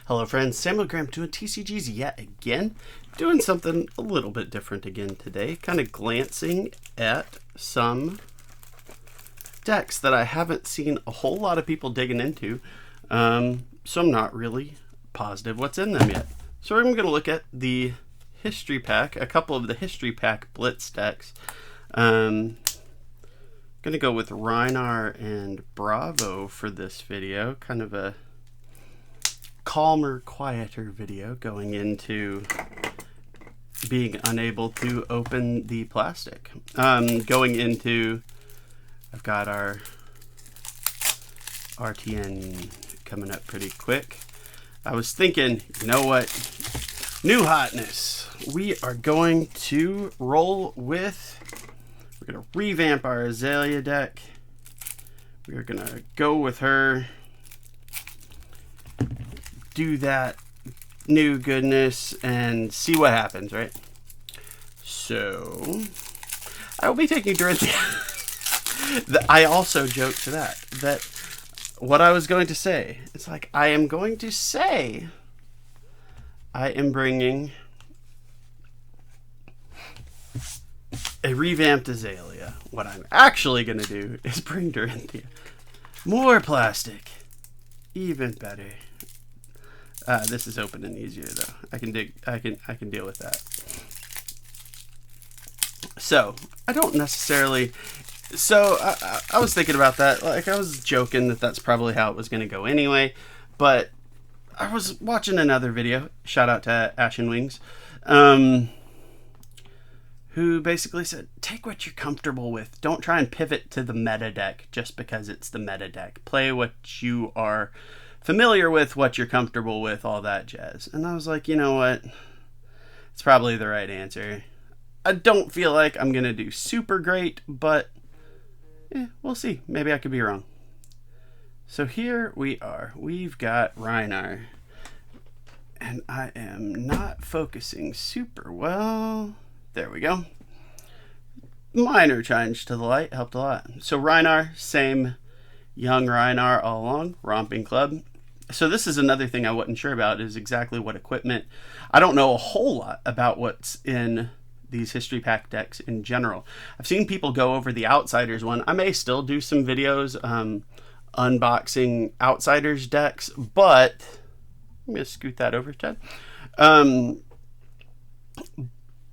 Hello friends, Samuel Graham doing TCGs yet again. Doing something a little bit different again today. Kind of glancing at some decks that I haven't seen a whole lot of people digging into. So I'm not really positive what's in them yet. So I'm going to look at the history pack, a couple of the history pack Blitz decks. Going to go with Rhinar and Bravo for this video. Kind of a calmer, quieter video going into being unable to open the plastic. Going into, I've got our RTN coming up pretty quick. I was thinking, you know what? New hotness. We are going to roll with, we're going to revamp our Azalea deck. We're going to go with her. Do that new goodness and see what happens, right? So I will be taking Dorinthia. I also joked to that what I was going to say, it's like I am going to say I am bringing a revamped Azalea. What I'm actually going to do is bring Dorinthia. More plastic. Even better. This is open and easier though. I can deal with that. So I don't necessarily. So I was thinking about that. Like I was joking that that's probably how it was going to go anyway. But I was watching another video. Shout out to Ashen Wings, who basically said, take what you're comfortable with. Don't try and pivot to the meta deck just because it's the meta deck. Play what you are familiar with, what you're comfortable with, all that jazz. And I was like, you know what? It's probably the right answer. I don't feel like I'm going to do super great, but we'll see. Maybe I could be wrong. So here we are. We've got Rhinar. And I am not focusing super well. There we go. Minor change to the light helped a lot. So Rhinar, same young Rhinar all along. Romping Club. So this is another thing I wasn't sure about, is exactly what equipment. I don't know a whole lot about what's in these history pack decks in general. I've seen people go over the Outsiders one. I may still do some videos unboxing Outsiders decks, but I'm going to scoot that over, Chad.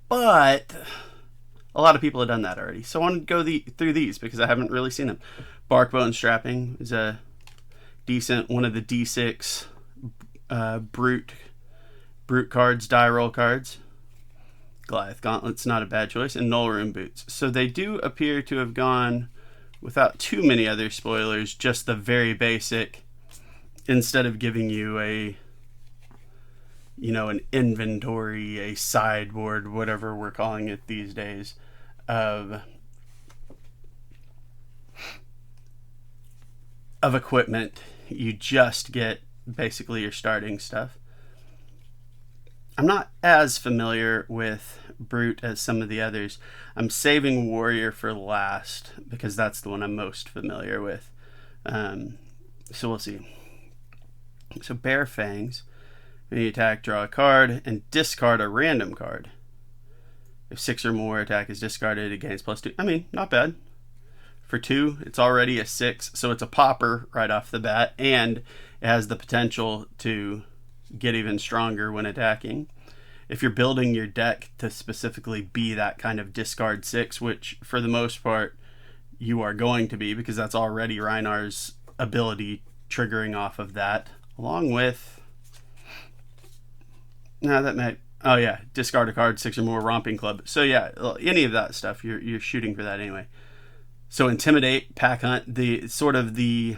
But a lot of people have done that already. So I want to go through these because I haven't really seen them. Barkbone Strapping is a decent one of the D6 brute cards, die roll cards. Goliath Gauntlet's not a bad choice, and Null Room Boots. So they do appear to have gone without too many other spoilers, just the very basic, instead of giving you a, an inventory, a sideboard, whatever we're calling it these days, of equipment. You just get basically your starting stuff. I'm not as familiar with Brute as some of the others. I'm saving Warrior for last because that's the one I'm most familiar with. So we'll see. So Bare Fangs. When you attack, draw a card and discard a random card. If 6 or more attack is discarded, it gains +2. I mean, not bad. For 2, it's already a 6, so it's a popper right off the bat, and it has the potential to get even stronger when attacking. If you're building your deck to specifically be that kind of discard 6, which for the most part you are going to be, because that's already Rhinar's ability triggering off of that, along with discard a card, 6 or more, Romping Club. So yeah, any of that stuff, you're shooting for that anyway. So Intimidate, Pack Hunt, the sort of the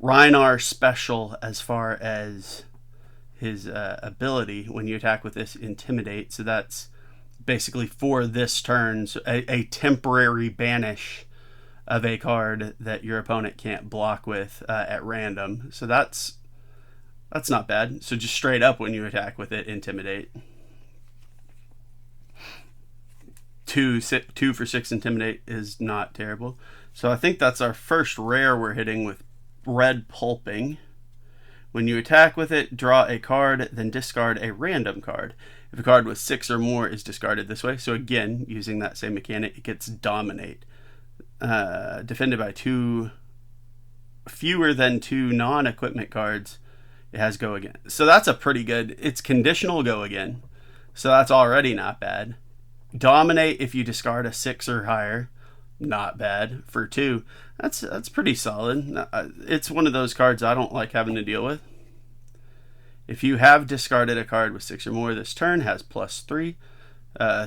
Rhinar special as far as his ability when you attack with this Intimidate. So that's basically for this turn, so a temporary banish of a card that your opponent can't block with at random. So that's not bad. So just straight up when you attack with it, Intimidate. 2 for 6 Intimidate is not terrible. So I think that's our first rare we're hitting with Red Pulping, When you attack with it, draw a card, then discard a random card. If a card with 6 or more is discarded this way, so again, using that same mechanic, it gets Dominate. Defended by 2 fewer than 2 non-equipment cards, it has Go Again. So that's a pretty good, it's conditional Go Again. So that's already not bad. Dominate if you discard a 6 or higher. Not bad for 2. That's pretty solid. It's one of those cards I don't like having to deal with. If you have discarded a card with 6 or more this turn, has +3.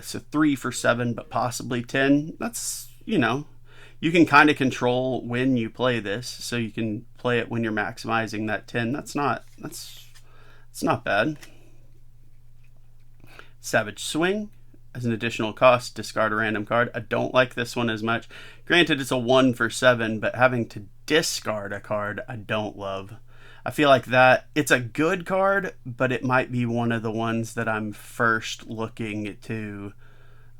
So 3 for 7, but possibly 10. That's, you know, you can kind of control when you play this, so you can play it when you're maximizing that 10. That's not bad. Savage Swing. As an additional cost, discard a random card. I don't like this one as much. Granted, it's a 1 for 7, but having to discard a card, I don't love. I feel like that it's a good card, but it might be one of the ones that I'm first looking to.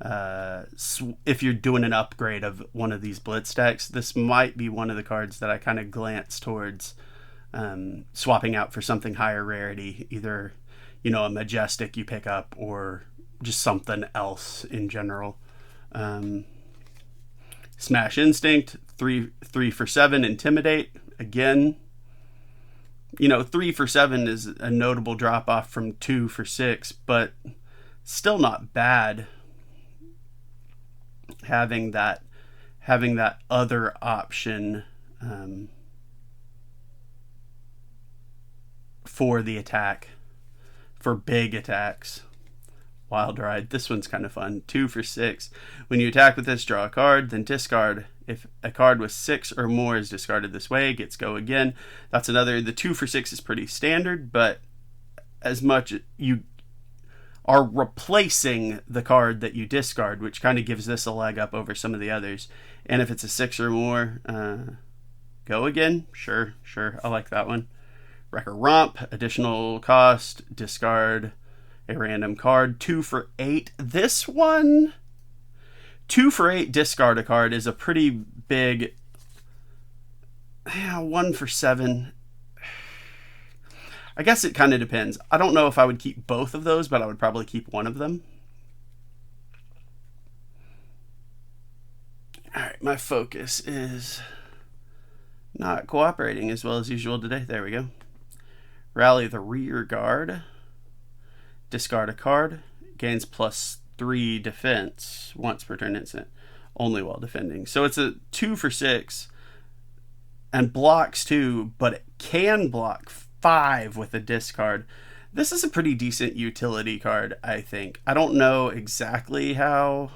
If you're doing an upgrade of one of these Blitz decks, this might be one of the cards that I kind of glance towards swapping out for something higher rarity, either, you know, a Majestic you pick up or just something else in general. Smash Instinct, 3 for 7, Intimidate. Again, you know, 3 for 7 is a notable drop off from 2 for 6, but still not bad. Having that other option for the attack, for big attacks. Wild Ride. This one's kind of fun. 2 for 6. When you attack with this, draw a card, then discard. If a card with 6 or more is discarded this way, it gets Go Again. That's another. The 2 for 6 is pretty standard, but as much you are replacing the card that you discard, which kind of gives this a leg up over some of the others. And if it's a 6 or more, Go Again. Sure. I like that one. Wrecker Romp. Additional cost. Discard a random card. 2 for 8. This one, 2 for 8, discard a card, is a pretty big. 1 for 7. I guess it kind of depends. I don't know if I would keep both of those, but I would probably keep one of them. Alright, my focus is not cooperating as well as usual today. There we go. Rally the Rear Guard. Discard a card. Gains +3 defense once per turn instant. Only while defending. So it's a 2 for 6. And blocks 2, but it can block 5 with a discard. This is a pretty decent utility card, I think. I don't know exactly how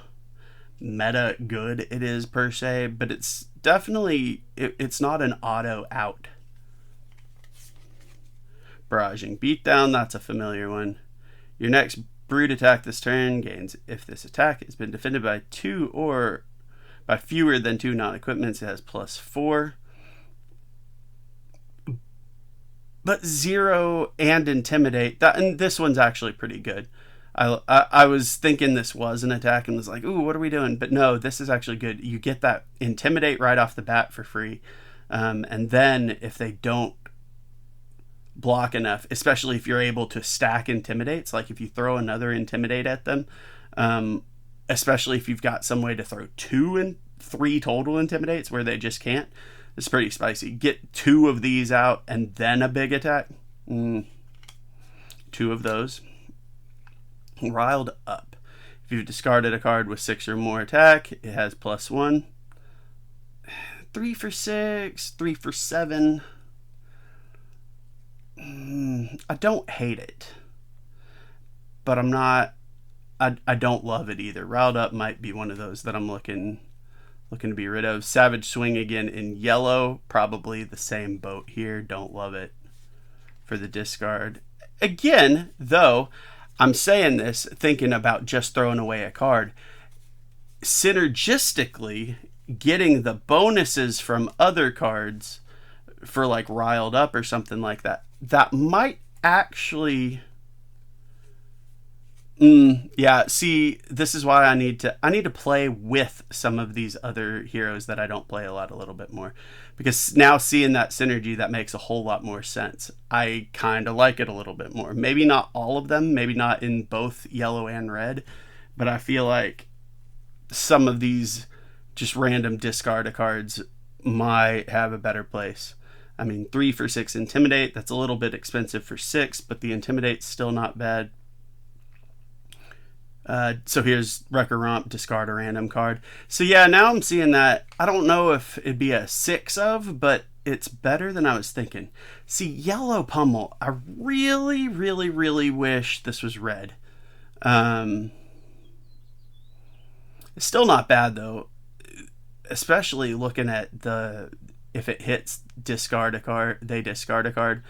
meta good it is per se, but it's definitely, it's not an auto out. Barraging Beatdown, that's a familiar one. Your next brute attack this turn gains, if this attack has been defended by 2 or by fewer than 2 non-equipments, it has +4. But 0 and Intimidate, and this one's actually pretty good. I was thinking this was an attack and was like, ooh, what are we doing? But no, this is actually good. You get that Intimidate right off the bat for free. And then if they don't block enough, especially if you're able to stack Intimidates, like if you throw another Intimidate at them, especially if you've got some way to throw 2 and 3 total Intimidates where they just can't, it's pretty spicy. Get 2 of these out and then a big attack. 2 of those. Riled Up. If you've discarded a card with 6 or more attack, it has +1. 3 for 6, 3 for 7. I don't hate it, but I'm not. I don't love it either. Riled Up might be one of those that I'm looking to be rid of. Savage Swing again in yellow, probably the same boat here. Don't love it for the discard. Again, though, I'm saying this thinking about just throwing away a card. Synergistically, getting the bonuses from other cards for like Riled Up or something like that, that might actually Yeah, see, this is why I need to play with some of these other heroes that I don't play a lot a little bit more. Because now seeing that synergy, that makes a whole lot more sense. I kind of like it a little bit more. Maybe not all of them, maybe not in both yellow and red, but I feel like some of these just random discard cards might have a better place. I mean, 3 for 6 Intimidate, that's a little bit expensive for 6, but the Intimidate's still not bad. So here's Wrecker Romp, discard a random card. So yeah, now I'm seeing that. I don't know if it'd be a 6 of, but it's better than I was thinking. See, Yellow Pummel, I really, really, really wish this was red. It's still not bad though, especially looking at if it hits discard a card, they discard a card.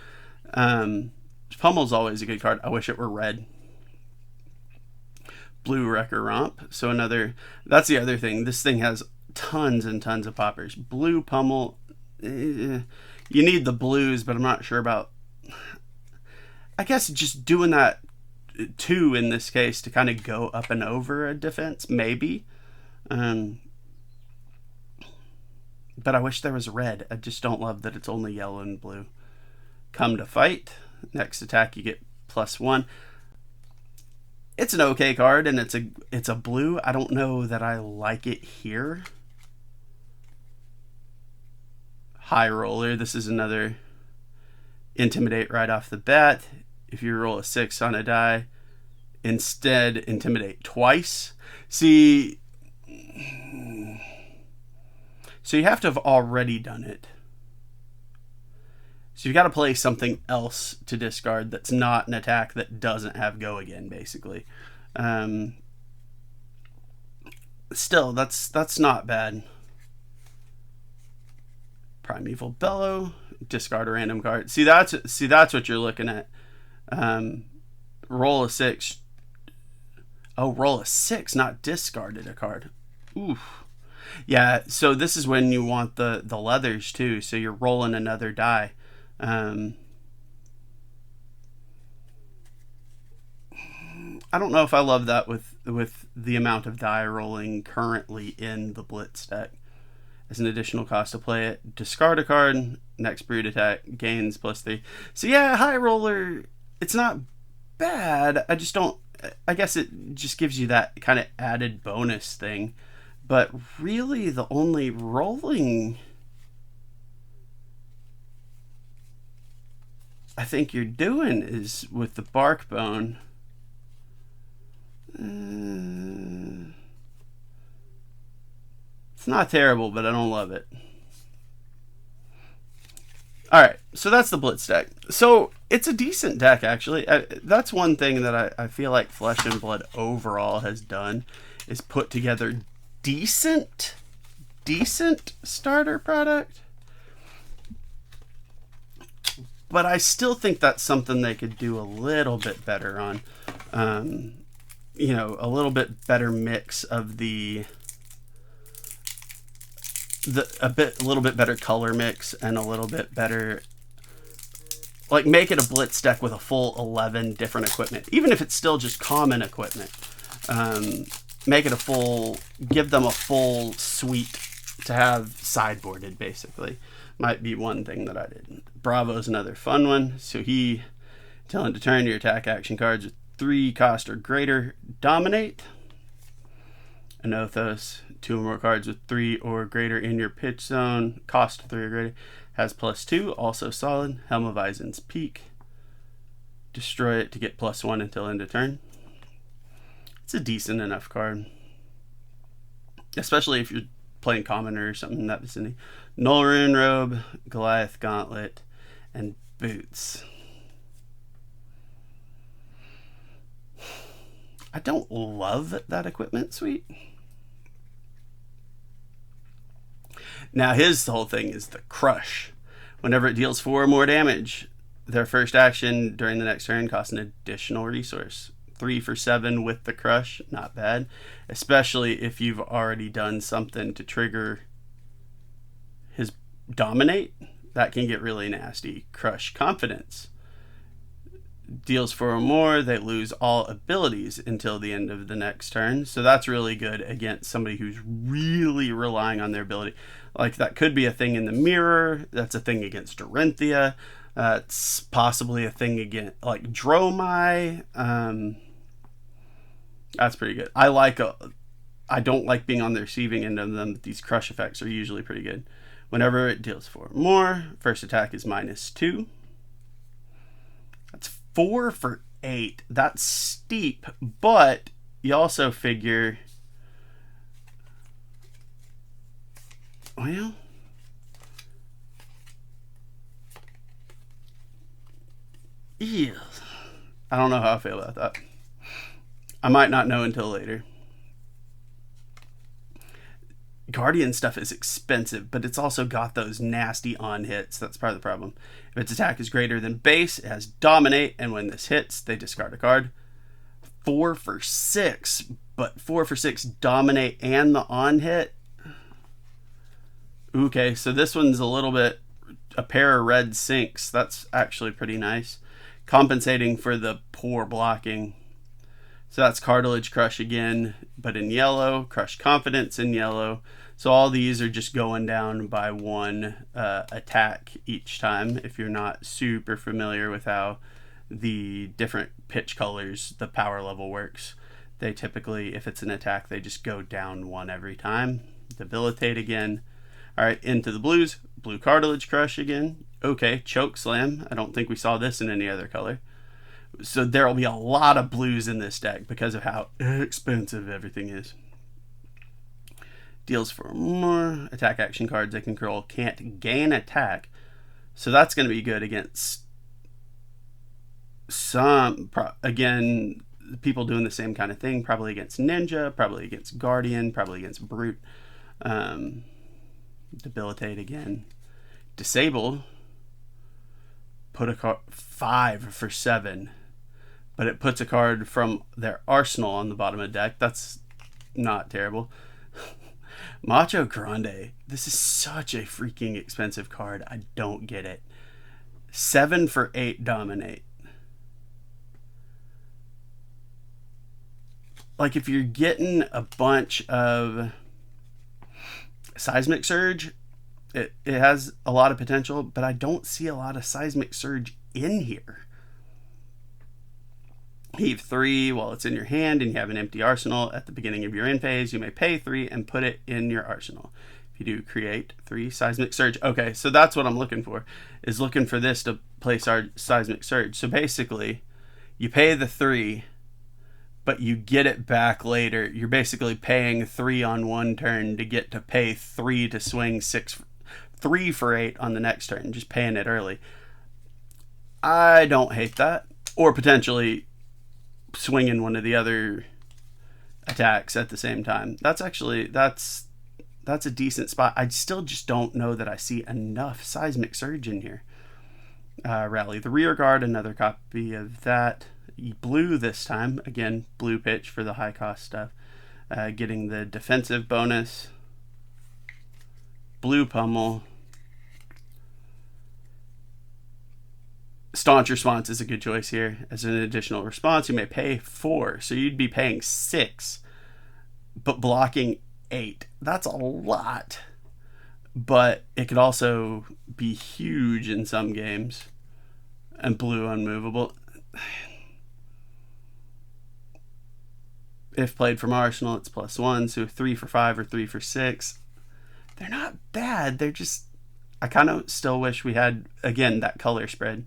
Pummel's always a good card. I wish it were red. Blue Wrecker Romp. So that's the other thing. This thing has tons and tons of poppers. Blue Pummel, you need the blues, but I'm not sure about, I guess just doing that 2 in this case to kind of go up and over a defense, maybe. But I wish there was red. I just don't love that it's only yellow and blue. Come to fight. Next attack you get +1. It's an okay card, and it's a blue. I don't know that I like it here. High Roller. This is another Intimidate right off the bat. If you roll a 6 on a die, instead Intimidate twice. See, so you have to have already done it. So you've got to play something else to discard that's not an attack that doesn't have go again, basically. Still, that's not bad. Primeval Bellow, discard a random card. See, that's what you're looking at. Roll a 6. Oh, roll a 6, not discarded a card. Oof. Yeah, so this is when you want the leathers too. So you're rolling another die. I don't know if I love that with the amount of die rolling currently in the Blitz deck. As an additional cost to play it, discard a card, next brood attack gains +3. So yeah, High Roller, it's not bad. I just don't, I guess it just gives you that kind of added bonus thing. But really the only rolling I think you're doing is with the Bark Bone. It's not terrible, but I don't love it. Alright, so that's the Blitz deck. So it's a decent deck, actually. That's one thing that I feel like Flesh and Blood overall has done, is put together decent starter product. But I still think that's something they could do a little bit better on. You know, a little bit better mix of a little bit better color mix, and a little bit better, like, make it a Blitz deck with a full 11 different equipment, even if it's still just common equipment. Make it give them a full suite to have sideboarded, basically. Might be one thing that I didn't. Bravo's another fun one. So till end of turn, your attack action cards with 3 cost or greater dominate. Anothos, 2 or more cards with 3 or greater in your pitch zone, cost 3 or greater, has +2, also solid. Helm of Isen's Peak. Destroy it to get +1 until end of turn. It's a decent enough card, especially if you're playing commoner or something in that vicinity. Null Rune Robe, Goliath Gauntlet, and Boots. I don't love that equipment suite. Now his whole thing is the Crush. Whenever it deals 4 or more damage, their first action during the next turn costs an additional resource. 3 for 7 with the Crush, not bad. Especially if you've already done something to trigger his Dominate. That can get really nasty. Crush Confidence. Deals 4 or more, they lose all abilities until the end of the next turn. So that's really good against somebody who's really relying on their ability. Like, that could be a thing in the mirror. That's a thing against Dorinthia. It's possibly a thing against, like, Dromai. That's pretty good. I don't like being on the receiving end of them. These crush effects are usually pretty good. Whenever it deals 4 or more, first attack is -2. That's 4 for 8. That's steep, but you also figure, well, yeah, I don't know how I feel about that. I might not know until later. Guardian stuff is expensive, but it's also got those nasty on hits. That's part of the problem. If its attack is greater than base, it has Dominate, and when this hits, they discard a card. 4 for 6, but 4 for 6 Dominate and the on hit. Okay, so this one's a little bit, a pair of red sinks. That's actually pretty nice. Compensating for the poor blocking. So that's Cartilage Crush again, but in yellow. Crush Confidence in yellow. So all these are just going down by 1 attack each time. If you're not super familiar with how the different pitch colors, the power level works, they typically, if it's an attack, they just go down 1 every time. Debilitate again. All right, into the blues. Blue Cartilage Crush again. Okay, Choke Slam. I don't think we saw this in any other color. So there will be a lot of blues in this deck because of how expensive everything is. Deals 4 more. Attack action cards they control can't gain attack. So that's going to be good against some, again, people doing the same kind of thing. Probably against Ninja, probably against Guardian, probably against Brute. Debilitate again. Disable. Put a card 5 for 7. But it puts a card from their arsenal on the bottom of the deck. That's not terrible. Macho Grande. This is such a freaking expensive card. I don't get it. 7 for 8 Dominate. Like, if you're getting a bunch of Seismic Surge, it has a lot of potential, but I don't see a lot of Seismic Surge in here. Heave 3 while it's in your hand and you have an empty arsenal. At the beginning of your end phase, you may pay 3 and put it in your arsenal. If you do, create 3 Seismic Surge. Okay, so that's what I'm looking for, is looking for this to place our Seismic Surge. So basically, you pay the 3, but you get it back later. You're basically paying 3 on 1 turn to get to pay 3 to swing 3 for 8 on the next turn, just paying it early. I don't hate that. Or potentially swinging one of the other attacks at the same time. That's actually, that's a decent spot. I still just don't know that I see enough Seismic Surge in here. Rally the Rear Guard, another copy of that. Blue this time. Again, blue pitch for the high cost stuff. Getting the defensive bonus. Blue Pummel. Staunch Response is a good choice here. As an additional response, you may pay 4. So you'd be paying 6, but blocking 8. That's a lot. But it could also be huge in some games. And blue unmovable. If played from Arsenal, it's +1. So 3 for 5 or 3 for 6. They're not bad. They're just, I kind of still wish we had, again, that color spread.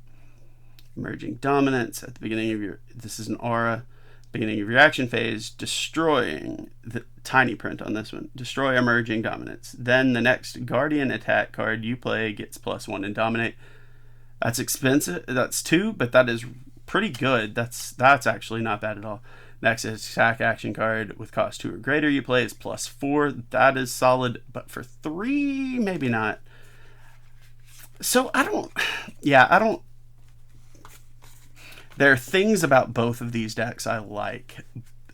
Emerging Dominance at the beginning of your, this is an aura, beginning of your action phase, destroying the tiny print on this one. Destroy Emerging Dominance. Then the next Guardian attack card you play gets +1 in Dominate. That's expensive. That's 2, but that is pretty good. That's actually not bad at all. Next attack action card with cost 2 or greater you play is +4. That is solid, but for 3, maybe not. So I don't. There are things about both of these decks I like,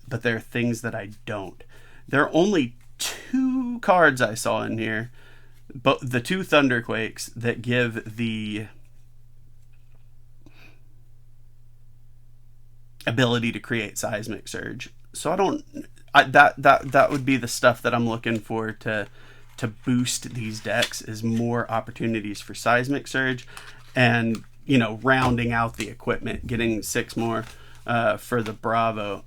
but there are things that I don't. There are only 2 cards I saw in here, but the 2 Thunderquakes that give the ability to create Seismic Surge. So that would be the stuff that I'm looking for to boost these decks, is more opportunities for Seismic Surge, and rounding out the equipment, getting 6 more for the Bravo.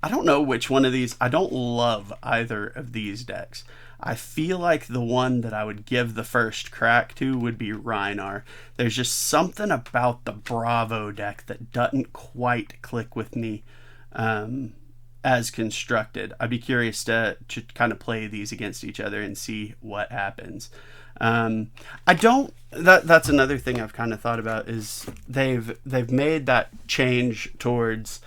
I don't know which one of these. I don't love either of these decks. I feel like the one that I would give the first crack to would be Rhinar. There's just something about the Bravo deck that doesn't quite click with me as constructed. I'd be curious to kind of play these against each other and see what happens. That's another thing I've kind of thought about, is they've made that change towards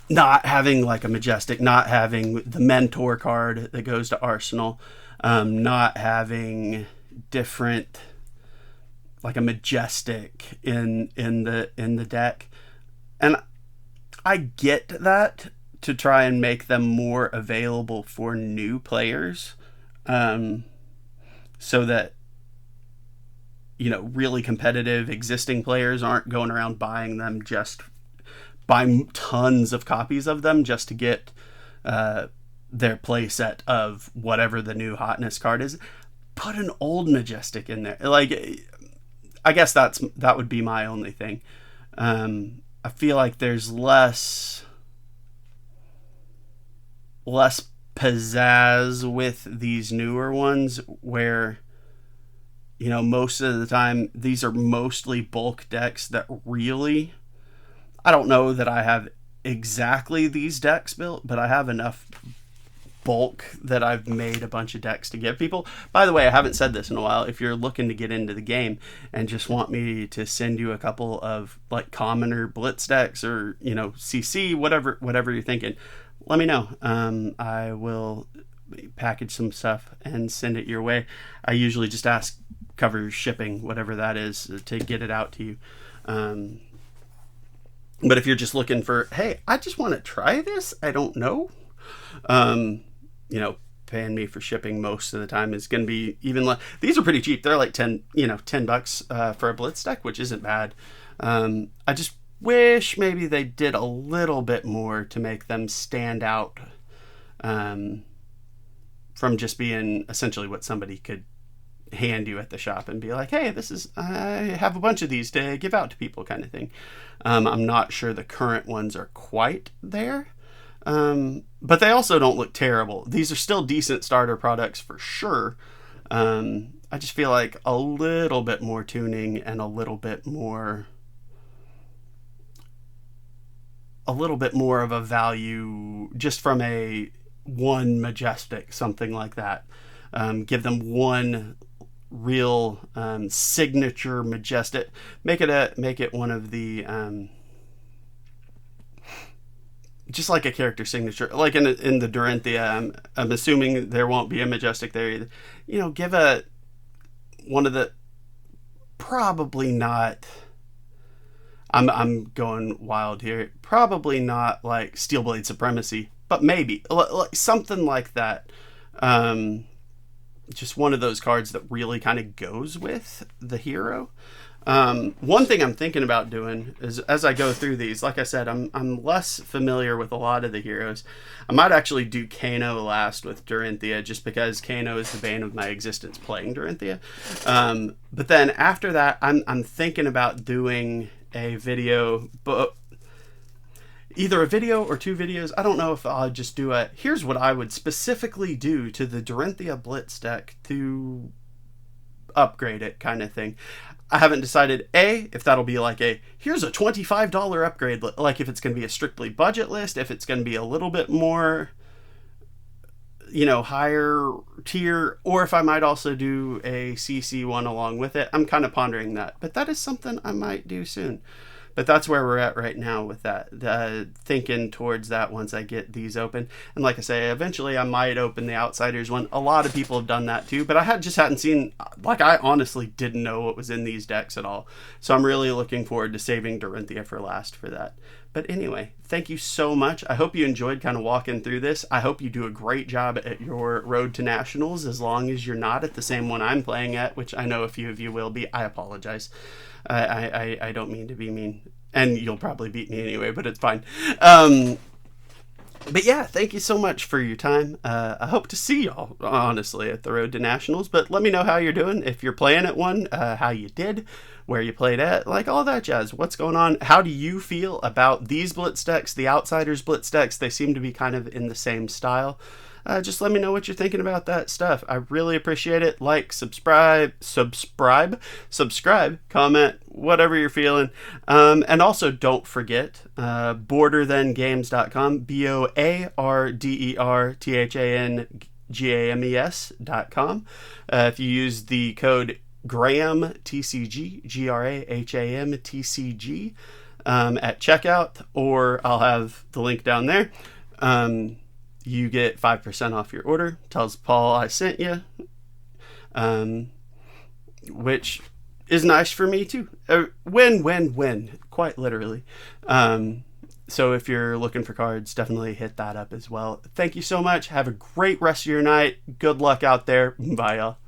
not having like a Majestic, not having the Mentor card that goes to Arsenal, not having different, like a Majestic in the deck. And I get that, to try and make them more available for new players, so that really competitive existing players aren't going around buying tons of copies of them just to get their play set of whatever the new hotness card is. Put an old Majestic in there. Like, I guess that would be my only thing. I feel like there's less pizzazz with these newer ones, where most of the time these are mostly bulk decks that really, I don't know that I have exactly these decks built, but I have enough bulk that I've made a bunch of decks to give people. By the way, I haven't said this in a while. If you're looking to get into the game and just want me to send you a couple of like commoner Blitz decks, or CC, whatever you're thinking, let me know. I will package some stuff and send it your way. I usually just ask, cover shipping, whatever that is, to get it out to you. But if you're just looking for, hey, I just want to try this, I don't know, paying me for shipping most of the time is going to be even less. These are pretty cheap. They're like $10 for a Blitz deck, which isn't bad. I just wish maybe they did a little bit more to make them stand out from just being essentially what somebody could hand you at the shop and be like, hey, I have a bunch of these to give out to people, kind of thing. I'm not sure the current ones are quite there, but they also don't look terrible. These are still decent starter products for sure. I just feel like a little bit more tuning and a little bit more of a value just from one Majestic, something like that. Give them one real signature Majestic. Make it one of the just like a character signature, like in the Dorinthia. I'm assuming there won't be a Majestic there either. Give one of the, probably not. I'm going wild here. Probably not like Steelblade Supremacy, but maybe like something like that. Just one of those cards that really kind of goes with the hero. One thing I'm thinking about doing is, as I go through these, like I said, I'm less familiar with a lot of the heroes. I might actually do Kano last with Dorinthia, just because Kano is the bane of my existence playing Dorinthia. But then after that, I'm thinking about doing a video, but either a video or 2 videos. I don't know if I'll just do here's what I would specifically do to the Dorinthia Blitz deck to upgrade it, kind of thing. I haven't decided if that'll be like here's a $25 upgrade, like if it's going to be a strictly budget list, if it's going to be a little bit more higher tier, or if I might also do a CC one along with it. I'm kind of pondering that, but that is something I might do soon. But that's where we're at right now with that, thinking towards that once I get these open. And like I say, eventually I might open the Outsiders one. A lot of people have done that too, but I hadn't seen, like, I honestly didn't know what was in these decks at all. So I'm really looking forward to saving Dorinthia for last for that. But anyway, thank you so much. I hope you enjoyed kind of walking through this. I hope you do a great job at your Road to Nationals, as long as you're not at the same one I'm playing at, which I know a few of you will be. I apologize. I don't mean to be mean. And you'll probably beat me anyway, but it's fine. But yeah, thank you so much for your time. I hope to see y'all, honestly, at the Road to Nationals. But let me know how you're doing. If you're playing at one, how you did, where you played at, like all that jazz. What's going on? How do you feel about these Blitz decks, the Outsiders Blitz decks? They seem to be kind of in the same style. Just let me know what you're thinking about that stuff. I really appreciate it. Like, subscribe, comment, whatever you're feeling. And also don't forget, borderthangames.com, BORDERTHANGAMES.com. If you use the code Graham TCG, GRAHAM TCG, at checkout, or I'll have the link down there. You get 5% off your order. Tells Paul I sent you, which is nice for me too. Win, quite literally. So if you're looking for cards, definitely hit that up as well. Thank you so much. Have a great rest of your night. Good luck out there. Bye, y'all.